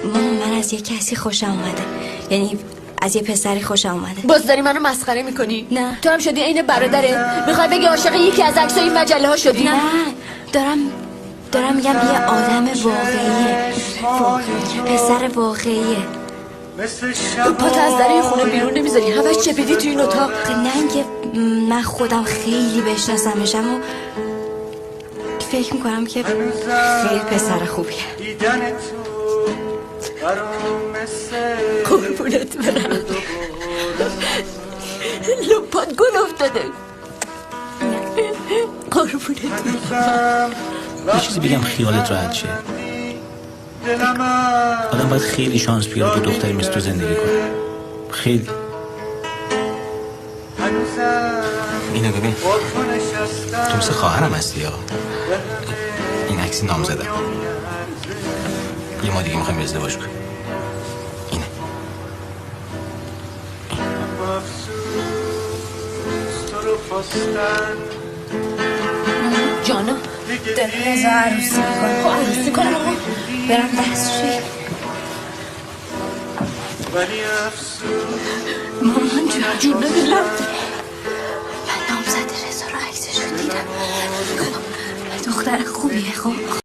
مامان من از یه کسی خوشم اومده، یعنی از یه پسری خوشم اومده. باز داری منو مسخره میکنی؟ نه. تو هم شدی عین برادره؟ میخوای بگی عاشق یکی از عکسای این مجله ها شدی؟ نه، دارم میگم یه آدم واقعیه، پسر واقعیه. پات از در این خونه بیرون نمیذاری، همش چپیدی تو این اتاق. نه اینکه من خودم خیلی بشناسمشم و فکر میکنم که خیلی پسر خوبیه. قربونت برم، لپات گل افتاده. قربونت برم. یه چیزی بگم خیالت راحت شه. آدم باید خیلی شانس بیاره با دختری مثل تو زندگی کنه. خیلی. اینو ببین، تو مثل خواهرم هستی یا این عکسی نامزدم. یه ما دیگه میخوایم ازدواج کنیم. اینه جانا داره رضا عروسی میکنه. خب عروسی کنم آقا، برم دستشوی. مامان جون دلم. من نامزد رضا رو عکسشو دیدم. دختر خوبیه. خب